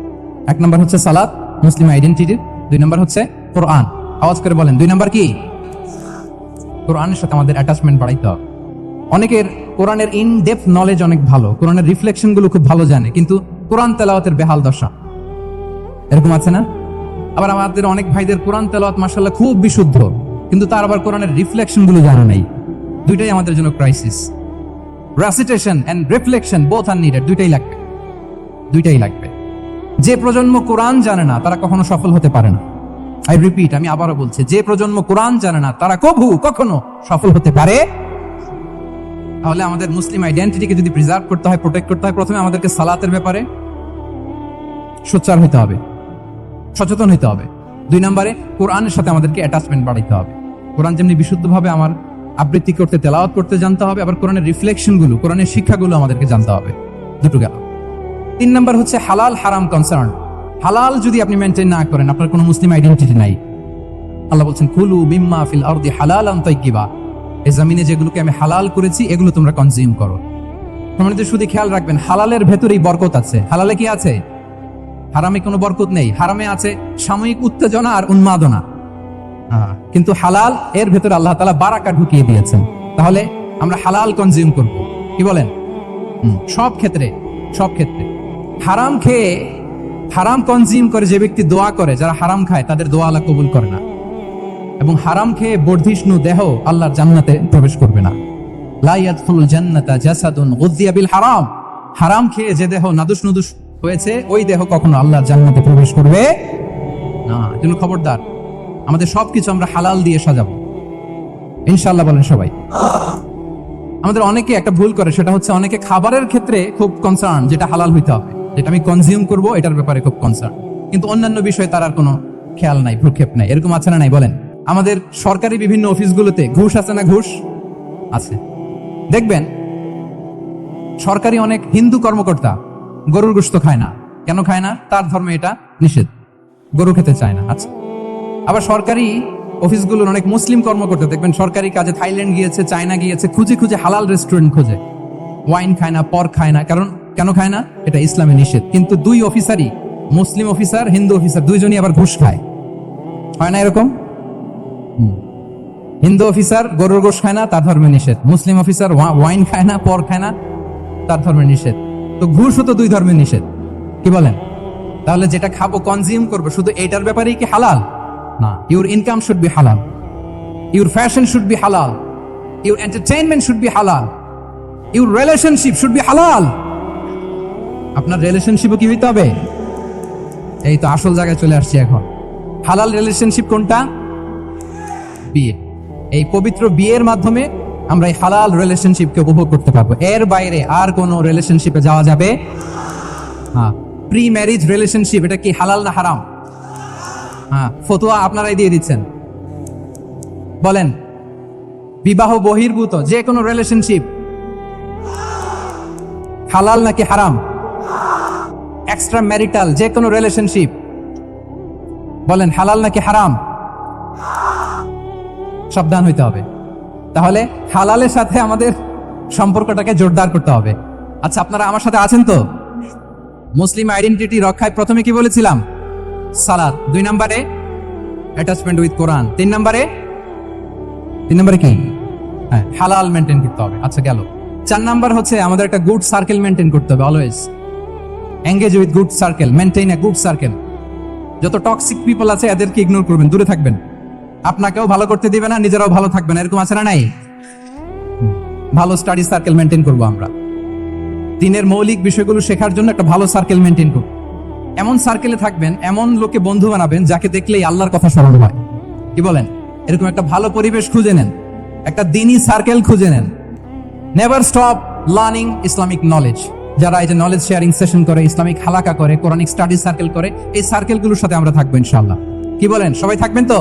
1 নাম্বার হচ্ছে সালাত, মুসলিম আইডেন্টিটির। 2 নাম্বার হচ্ছে কোরআন। আওয়াজ করে বলেন, 2 নাম্বার কি? কোরআনের সাথে আমাদের অ্যাটাচমেন্ট বাড়াইতে হবে। অনেকের কোরআনের ইন ডেপথ নলেজ অনেক ভালো, কোরআনের রিফ্লেকশন গুলো খুব ভালো জানে, কিন্তু কোরআন তেলাওয়াতের বেহাল দশা। এরকম আছে না? আবার আমাদের অনেক ভাইদের কোরআন তেলাওয়াত মাশাআল্লাহ খুব বিশুদ্ধ, কিন্তু তার আবার কোরআনের রিফ্লেকশন গুলো জানা নাই। দুইটাই আমাদের জন্য crisis. Recitation and reflection both are needed. দুইটাই লাগবে, দুইটাই লাগবে। যে প্রজন্ম কোরআন জানে না তারা কখনো সফল হতে পারে না। আই রিপিট, আমি আবারও বলছি, যে প্রজন্ম কোরআন জানে না তারা কখনো সফল হতে পারে। তাহলে আমাদের মুসলিম আইডেন্টিটিকে যদি প্রিজার্ভ করতে হয়, প্রোটেক্ট করতে হয়, প্রথমে আমাদেরকে সালাতের ব্যাপারে সোচ্চার হতে হবে, সচেতন হতে হবে। 2 নম্বরে কোরআনের সাথে আমাদেরকে অ্যাটাচমেন্ট বাড়াইতে হবে। কোরআন যেমনি বিশুদ্ধভাবে আমার আবৃত্তি করতে, তেলাওয়াত করতে জানতে হবে, আবার কোরআনের রিফ্লেকশন গুলো, কোরআনের শিক্ষাগুলো আমাদেরকে জানতে হবে। দুটো গেল। 3 নম্বর হচ্ছে হালাল হারাম কনসার্ন। হালাল যদি আপনি মেনটেন না করেন, আপনার কোনো মুসলিম আইডেন্টিটি নাই। আল্লাহ বলছেন, কুলু মিম্মা ফিল আরদি হালালান তাইয়্যিবা। এই জমিনে যেগুলোকে আমি হালাল করেছি এগুলো তোমরা কনজিউম করো। সম্মানিত শুধু খেয়াল রাখবেন, হালালের ভেতরেই বরকত আছে। হালালে কি আছে? হারামে কোনো বরকত নেই। হারামে আছে সাময়িক উত্তেজনা আর উন্মাদনা, কিন্তু হালাল এর ভেতরে আল্লাহ তাআলা বারাকা ঢুকিয়ে দিয়েছেন। তাহলে আমরা হালাল কনজিউম করব। কি বলেন? সব ক্ষেত্রে, সব ক্ষেত্রে। হারাম খেয়ে, হারাম কনজিউম করে যে ব্যক্তি দোয়া করে, যারা হারাম খায় তাদের দোয়া আল্লাহ কবুল করে না। এবং হারাম খেয়ে বর্ধিষ্ণু দেহ আল্লাহর জান্নাতে প্রবেশ করবে না। লা ইয়াদখুলুল জান্নাতা জাসাদুন গুযিয়া বিল হারাম। হারাম খেয়ে যে দেহ নাদুস নুদুস হয়েছে, ওই দেহ কখনো আল্লাহর জান্নাতে প্রবেশ করবে না। এজন্য খবরদার, আমাদের সবকিছু আমরা হালাল দিয়ে সাজাবো ইনশাআল্লাহ। বলেন সবাই। আমাদের অনেকে একটা ভুল করে, সেটা হচ্ছে অনেকে খাবারের ক্ষেত্রে খুব কনসার্ন, যেটা হালাল হইতে হবে, যেটা আমি কনজিউম করব এটার ব্যাপারে খুব কনসার্ন, কিন্তু অন্যান্য বিষয়ে তার আর কোনো খেয়াল নাই, ভ্রুক্ষেপ নাই। এরকম আছে না নাই? বলেন। আমাদের সরকারি বিভিন্ন অফিসগুলোতে ঘুষ আছে না? ঘুষ আছে। দেখবেন সরকারি অনেক হিন্দু কর্মকর্তা গরুর গোশত খায় না। কেন খায় না? তার ধর্মে এটা নিষেধ, গরু খেতে চায় না। আচ্ছা, আবার সরকারি অফিসগুলোর অনেক মুসলিম কর্মকর্তা দেখবেন সরকারি কাজে থাইল্যান্ড গিয়েছে, চায়না গিয়েছে, খুঁজে খুঁজে হালাল রেস্টুরেন্ট খোঁজে, ওয়াইন খায় না, পর্ক খায় না। কারণ কেন খায় না? এটা ইসলামে নিষেধ। কিন্তু দুই অফিসারই, মুসলিম অফিসার হিন্দু অফিসার, দুইজনই আবার ঘুষ খায়, হয় না এরকম? হিন্দু অফিসার গরুর গোশ খায় না, তার ধর্মে নিষেধ। মুসলিম অফিসার ওয়াইন খায় না, পর্ক খায় না, তার ধর্মে নিষেধ। তো ঘুষও তো দুই ধর্মে নিষেধ। কি বলেন? তাহলে যেটা খাবো, কনজিউম করবো, শুধু এটার ব্যাপারেই কি হালাল? না, ইউর ইনকাম শুড বি হালাল, ইউর ফ্যাশন শুড বি হালাল, ইউর এন্টারটেইনমেন্ট শুড বি হালাল, ইউর রিলেশনশিপ শুড বি হালাল। আপনার রিলেশনশিপও কি হইতে হবে? এই তো আসল জায়গায় চলে আসছি এখন। হালাল রিলেশনশিপ কোনটা? বিয়ে। এই পবিত্র বিয়ের মাধ্যমে আমরা এই হালাল রিলেশনশিপকে উপভোগ করতে পারবো। এর বাইরে আর কোনো রিলেশনশিপে যাওয়া যাবে না। প্রি ম্যারিজ রিলেশনশিপ, এটা কি হালাল না হারাম? হ্যাঁ, ফতোয়া আপনারাই দিয়ে দিচ্ছেন। বলেন, বিবাহ বহির্ভূত যে কোনো রিলেশনশিপ হালাল নাকি হারাম? এক্সট্রা ম্যারিটাল যে কোনো রিলেশনশিপ বলেন হালাল নাকি হারাম? সাবধান হইতে হবে। তাহলে হালালের সাথে আমাদের সম্পর্কটাকে জোরদার করতে হবে। আচ্ছা, আপনারা আমার সাথে আছেন তো? মুসলিম আইডেন্টিটি রক্ষায় প্রথমে কি বলেছিলাম? সালাত। 2 নম্বরে অ্যাটাচমেন্ট উইথ কোরআন। 3 নম্বরে কি? হ্যাঁ, হালাল মেনটেন করতে হবে। আচ্ছা, গেল। 4 নাম্বার হচ্ছে আমাদের একটা গুড সার্কেল মেনটেন করতে হবে। Always engage with good circle, maintain a good circle. যত টক্সিক পিপল আছে এদেরকে ইগনোর করবেন, দূরে থাকবেন। আপনাকেও ভালো করতে দিবে না, নিজেরাও ভালো থাকবেন। এরকম আছে না? নাই? ভালো স্টাডি সার্কেল মেনটেন করবো আমরা। দিনের মৌলিক বিষয়গুলো শেখার জন্য একটা ভালো সার্কেল মেনটেন করব। এমন সার্কেলে থাকবেন, এমন লোকে বন্ধু বানাবেন যাকে দেখলেই আল্লাহর কথা স্মরণ হয়। কি বলেন? এরকম একটা ভালো পরিবেশ খুঁজে নেন, একটা দ্বীনি সার্কেল খুঁজে নেন। Never stop learning Islamic knowledge. যারা এই যে নলেজ শেয়ারিং সেশন করে, ইসলামিক হালাকা করে, কোরআনিক স্টাডি সার্কেল করে, এই সার্কেলগুলোর সাথে আমরা থাকবো ইনশাআল্লাহ। কি বলেন? সবাই থাকবেন তো?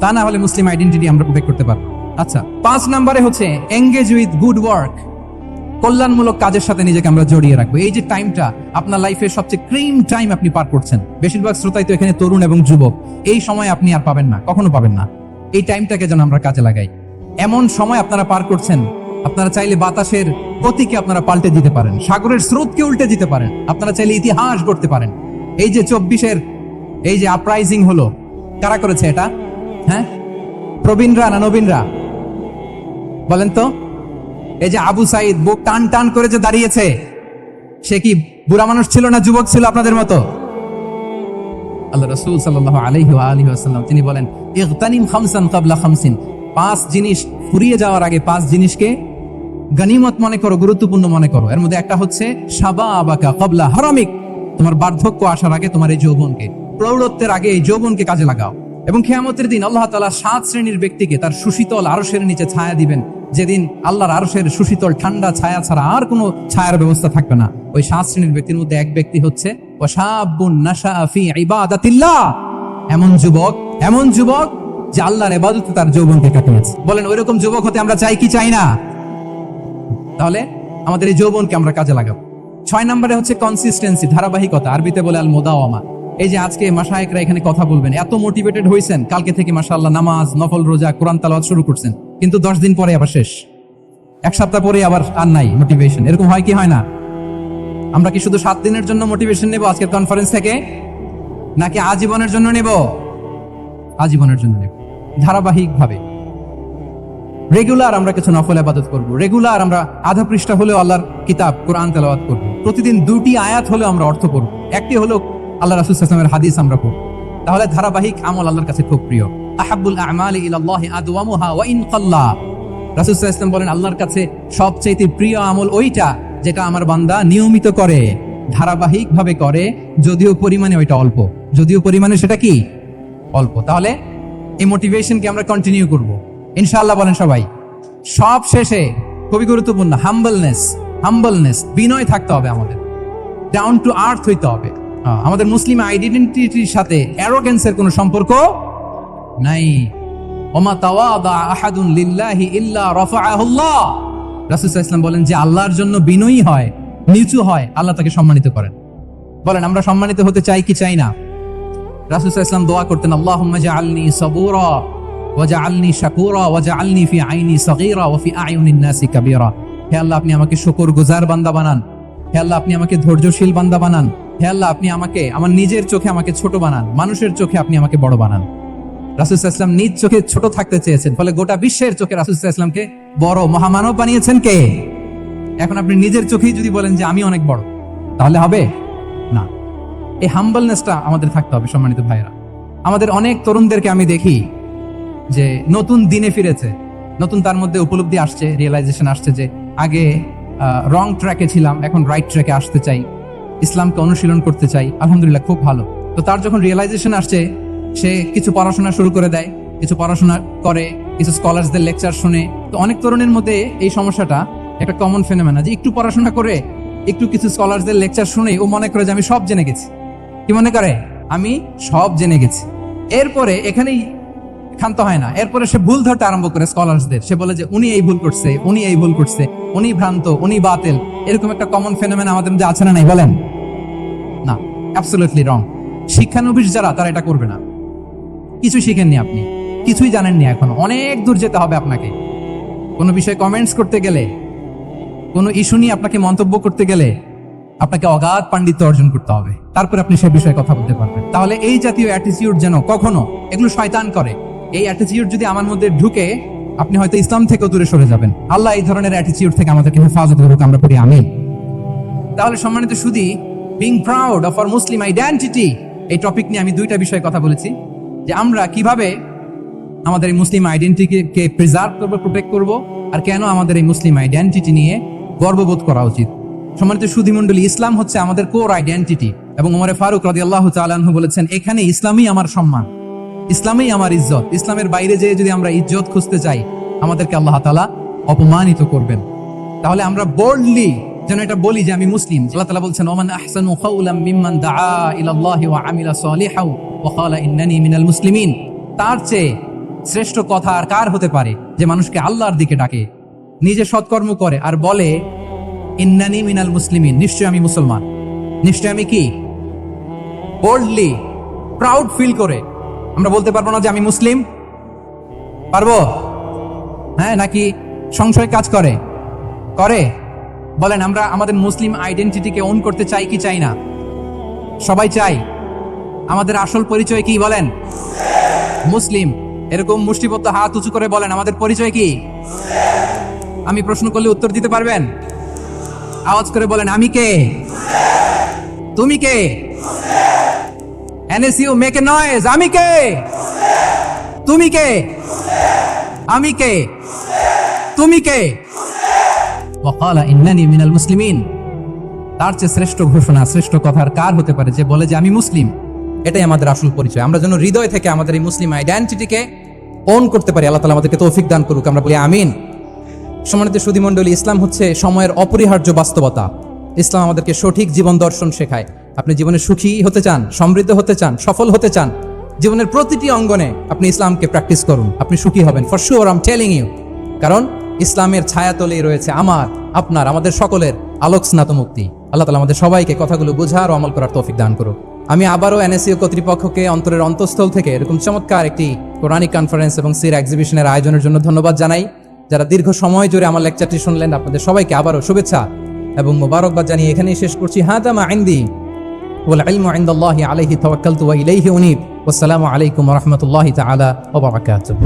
তা না হলে মুসলিম আইডেন্টিটি আমরা প্রোটেক্ট করতে পারবো। আচ্ছা, 5 নম্বরে হচ্ছে এঙ্গেজ উইথ গুড ওয়ার্ক। কল্যাণমূলক কাজের সাথে নিজেকে আমরা জড়িয়ে রাখবো। এই যে টাইমটা আপনার লাইফের সবচেয়ে ক্রিম টাইম আপনি পার করছেন, বেশিরভাগ শ্রোতাই তো এখানে তরুণ এবং যুবক। এই সময় আপনি আর পাবেন না, কখনো পাবেন না। এই টাইমটাকে যেন আমরা কাজে লাগাই। এমন সময় আপনারা পার করছেন, আপনারা চাইলে বাতাসের গতিকে আপনারা পাল্টে দিতে পারেন, সাগরের স্রোতকে উল্টে দিতে পারেন, আপনারা চাইলে ইতিহাস গড়তে পারেন। এই যে 24-এর এই যে আপরাইজিং হলো, কারা করেছে এটা? হ্যাঁ, প্রবীণরা না নবীনরা? বলেন তো। এই যে আবু সাইদ বুক টান টান করে যে দাঁড়িয়েছে, সে কি বুড়া মানুষ ছিল না যুবক ছিল আপনাদের মতো? আল্লাহ রাসূল সাল্লাল্লাহু আলাইহি ওয়া আলিহি ওয়াসাল্লাম তিনি বলেন, ইগতানিম খামসান ক্বাবলা খামসিন। 5 জিনিস ফুরিয়ে যাওয়ার আগে 5 জিনিসকে গনিমত মনে করো, গুরুত্বপূর্ণ মনে করো। এর মধ্যে একটা হচ্ছে শাবাবাকা ক্বাবলা হারামিক। তোমার বার্ধক্য আসার আগে তোমার এই যৌবনকে, প্রৌঢ়ত্বের আগে এই যৌবনকে কাজে লাগাও। এবং কিয়ামতের দিন আল্লাহ তাআলা 7 শ্রেণীর ব্যক্তিকে তার সুশীতল আরশের নিচে ছায়া দিবেন, যেদিন আল্লাহর আরশের সুশীতল ঠান্ডা ছায়া ছাড়া আর কোনো ছায়ার ব্যবস্থা থাকবে না। ওই 7 শ্রেণীর ব্যক্তির মধ্যে এক ব্যক্তি হচ্ছে ওয়াশাবুন নাশাআ ফি ইবাদাতিল্লাহ। এমন যুবক যে আল্লাহর ইবাদতে তার যৌবনকে কাটিয়েছে। বলেন, ওইরকম যুবক হতে আমরা চাই কি চাই না? তাহলে আমাদের এই যৌবনকে আমরা কাজে লাগাবো। 6 নম্বরে হচ্ছে কনসিস্টেন্সি, ধারাবাহিকতা। আরবিতে বলে আল মুদাওয়ামা। এই যে আজকে মাশায়েখরা এখানে কথা বলবেন, এত মোটিভেটেড হয়েছেন, কালকে থেকে মাশাআল্লাহ নামাজ, নফল রোজা, কোরআন তেলাওয়াত শুরু করছেন, কিন্তু 10 দিন পরে আবার শেষ, 1 সপ্তাহ পরে আবার আর নাই মোটিভেশন। এরকম হয় কি হয় না? আমরা কি শুধু 7 দিনের জন্য মোটিভেশন নেব আজকের কনফারেন্স থেকে, নাকি আজীবনের জন্য নেব? আজীবনের জন্য নেব। ধারাবাহিকভাবে রেগুলার আমরা কিছু নফল ইবাদত করব, রেগুলার আমরা আধা পৃষ্ঠা হলেও আল্লাহর কিতাব কোরআন তেলাওয়াত করব, প্রতিদিন 2টি আয়াত হলেও আমরা অর্থ পড়ব, একটি হলো আল্লাহ রাসূল সাল্লাল্লাহু আলাইহি ওয়াসাল্লামের হাদিস আমরা পড়ব। তাহলে ধারাবাহিক আমল আল্লাহর কাছে খুব প্রিয়। আহাব্বুল আমালি ইলাল্লাহি আদওয়ামুহা ওয়া ইন কাল্লা। রাসূল সাল্লাল্লাহু আলাইহি ওয়াসাল্লাম বলেন, আল্লাহর কাছে সবচেয়ে প্রিয় আমল ওইটা যেটা আমার বান্দা নিয়মিত করে, ধারাবাহিকভাবে করে, যদিও পরিমাণে ওইটা অল্প, যদিও পরিমাণে সেটা কি অল্প। তাহলে এই মোটিভেশনকে আমরা কন্টিনিউ করব ইনশাআল্লাহ। বলেন সবাই। সব শেষে খুবই গুরুত্বপূর্ণ হাম্বলনেস, বিনয় থাকতে হবে আমাদের, ডাউন টু আর্থ হইতে হবে। আমাদের মুসলিম আইডেন্টিটির সাথে অ্যারোগেন্সের কোনো সম্পর্ক নাই। ওমা তাওয়াদা আহাদুন লিল্লাহি ইল্লা রাফাআহুল্লাহ। রাসূল সাল্লাল্লাহু আলাইহি ওয়াসাল্লাম বলেন যে আল্লাহর জন্য বিনয়ী হয়, নিচু হয়, আল্লাহ তাকে সম্মানিত করেন। বলেন আমরা সম্মানিত হতে চাই কি চাই না? রাসূল সাল্লাল্লাহু আলাইহি ওয়াসাল্লাম দোয়া করতেন, আল্লাহুম্মা জাআলনি সাবুরা ওয়া জাআলনি শাকুরা ওয়া জাআলনি ফি আইনি সগীরা ওয়া ফি আয়ুনিন নাসি কাবীরা। হে আল্লাহ, আপনি আমাকে শুকরগুজার বান্দা বানান। হে আল্লাহ, আপনি আমাকে ধৈর্যশীল বান্দা বানান। হে আল্লাহ, আপনি আমাকে আমার নিজের চোখে আমাকে ছোট বানান, মানুষের চোখে আপনি আমাকে বড় বানান। রাসূল সাল্লাল্লাহু আলাইহি ওয়াসাল্লাম নিজ চোখে ছোট থাকতে চেয়েছেন, ফলে গোটা বিশ্বের চোখে রাসূল সাল্লাল্লাহু আলাইহি ওয়াসাল্লামকে বড় মহামানব বানিয়েছেন কে? এখন আপনি নিজের চোখেই যদি বলেন যে আমি অনেক বড়, তাহলে হবে না। এই হাম্বলনেসটা আমাদের থাকতে হবে সম্মানিত ভাইয়েরা। আমাদের অনেক তরুণদেরকে আমি দেখি যে নতুন দিনে ফিরেছে, নতুন তার মধ্যে উপলব্ধি আসছে, রিয়েলাইজেশন আসছে যে আগে রং ট্র্যাকে ছিলাম, এখন রাইট ট্র্যাকে আসতে চাই, ইসলামকে অনুশীলন করতে চাই। আলহামদুলিল্লাহ, খুব ভালো। তো তার যখন রিয়েলাইজেশন আসছে, সে কিছু পড়াশোনা শুরু করে দেয়, কিছু পড়াশোনা করে, কিছু স্কলারসদের লেকচার শুনে। তো অনেক তরুণের মধ্যে এই সমস্যাটা একটা কমন ফেনোমেনা, যে একটু পড়াশোনা করে, একটু কিছু স্কলারসদের লেকচার শুনে ও মনে করে যে আমি সব জেনে গেছি। কি মনে করে? আমি সব জেনে গেছি। এরপরে এখানেই ক্ষান্ত হয় না, এরপরে সে ভুল ধরতে আরম্ভ করে স্কলারসদের। সে বলে যে উনি এই ভুল করছে, উনি এই ভুল করছে, উনি ভ্রান্ত, উনি বাতিল। এরকম একটা কমন ফেনোমেনা আমাদের মধ্যে আছে না নাই বলেন? না, অ্যাবসলিউটলি রং। শিক্ষানবিশ যারা, তারা এটা করবে না। কিছু শিখেননি আপনি, কিছুই জানেননি, এখনো অনেক দূর যেতে হবে আপনাকে। কোনো বিষয়ে কমেন্টস করতে গেলে, কোনো ইস্যু নিয়ে আপনাকে মন্তব্য করতে গেলে আপনাকে অগাধ পাণ্ডিত্য অর্জন করতে হবে, তারপরে আপনি সে বিষয়ে কথা বলতে পারবেন। তাহলে এই জাতীয় অ্যাটিটিউড যেন কখনো, এগুলো শয়তান করে, এই অ্যাটিটিউড যদি আমার মধ্যে ঢুকে, আপনি হয়তো ইসলাম থেকেও দূরে সরে যাবেন। আল্লাহ এই ধরনের অ্যাটিটিউড থেকে আমাদেরকে হেফাজত করুক, আমরা পড়ি আমিন। তাহলে সম্মানিত সুধী, being proud of our Muslim identity, এই টপিক নিয়ে আমি দুইটা বিষয়ে কথা বলেছি, যে আমরা কিভাবে আমাদের এই মুসলিম আইডেন্টিটিকে প্রিজার্ভ করবো, প্রোটেক্ট করবো, আর কেন আমাদের এই মুসলিম আইডেন্টিটি নিয়ে গর্ববোধ করা উচিত। সম্মানিত সুধী মণ্ডলী, ইসলাম হচ্ছে আমাদের কোর আইডেন্টিটি, এবং ওমর ফারুক রাদিয়াল্লাহু তাআলা আনহু বলেছেন, এখানে ইসলামই আমার সম্মান, ইসলামই আমার ইজ্জত। ইসলামের বাইরে যেয়ে যদি আমরা ইজ্জত খুঁজতে চাই, আমাদেরকে আল্লাহ তাআলা অপমানিত করবেন। তাহলে আমরা বোল্ডলি যেন এটা বলি যে আমি মুসলিম। আল্লাহ তাআলা বলছেন, ওমান আহসানু কাওলাম মিম্মান দাআ ইলাল্লাহি ওয়া আমিলা সালিহাও ওয়া ক্বালা ইন্নানি মিনাল মুসলিমিন। তার চেয়ে শ্রেষ্ঠ কথা আর কার হতে পারে, যে মানুষকে আল্লাহর দিকে ডাকে, নিজে সৎকর্ম করে আর বলে ইন্নানি মিনাল মুসলিমিন, নিশ্চয় আমি মুসলমান, নিশ্চয় আমি কি, বোল্ডলি প্রাউড ফিল করে। আমরা বলতে পারবো না যে আমি মুসলিম? পারবো? হ্যাঁ, নাকি সংশয় কাজ করে? করে। বলেন, আমরা আমাদের মুসলিম আইডেন্টিটিকে ওন করতে চাই কি চাই না? সবাই চাই। আমাদের আসল পরিচয় কি বলেন? মুসলিম। এরকম মুষ্টিবদ্ধ হাত উঁচু করে বলেন, আমাদের পরিচয় কি? আমি প্রশ্ন করলে উত্তর দিতে পারবেন? আওয়াজ করে বলেন, আমি কে? তুমি কে? NSU মেক এ নয়েজ, আমি কে? তুমি কে? আমি কে? তুমি কে? ওয়াকালা ইন্নানি মিনাল মুসলিমিন। তার চেয়ে শ্রেষ্ঠ ঘোষণা, শ্রেষ্ঠ কথা কার হতে পারে, যে বলে যে আমি মুসলিম। এটাই আমাদের আসল পরিচয়। আমরা যেন হৃদয় থেকে আমাদের এই মুসলিম আইডেন্টিটিকে ওন করতে পারি। আল্লাহ তাআলা আমাদেরকে তৌফিক দান করুক, আমরা বলি আমিন। সম্মানিত সুধী মণ্ডলী, ইসলাম হচ্ছে সময়ের অপরিহার্য বাস্তবতা। ইসলাম আমাদেরকে সঠিক জীবন দর্শন শেখায়। আপনি জীবনে সুখী হতে চান, সমৃদ্ধ হতে চান, সফল হতে চান, জীবনের প্রতিটি অঙ্গনে আপনি ইসলামকে প্র্যাকটিস করুন, আপনি সুখী হবেন for sure, I am telling you. কারণ ইসলামের ছায়াতলেই রয়েছে আমার, আপনার, আমাদের সকলের আলোক স্নাত মুক্তি। আল্লাহ তাআলা আমাদের সবাইকে কথাগুলো বোঝার ও আমল করার তৌফিক দান করুক। আমি আবারও NSU কর্তৃপক্ষকে অন্তরের অন্তঃস্থল থেকে এরকম চমৎকার একটি কোরআনিক কনফারেন্স এবং সির এক্সিবিশনের আয়োজনের জন্য ধন্যবাদ জানাই। যারা দীর্ঘ সময় জুড়ে আমার লেকচারটি শুনলেন, আপনাদের সবাইকে আবারও শুভেচ্ছা এবং মোবারকবাদ জানিয়ে এখানেই শেষ করছি। হাদা মা ইনদি ওয়াল ইলমু ইনদাল্লাহি আলাইহি তাওয়াক্কালতু ওয়া ইলাইহি উনীব। ওয়াসসালামু আলাইকুম ওয়া রাহমাতুল্লাহি তাআলা ওয়া বারাকাতুহু।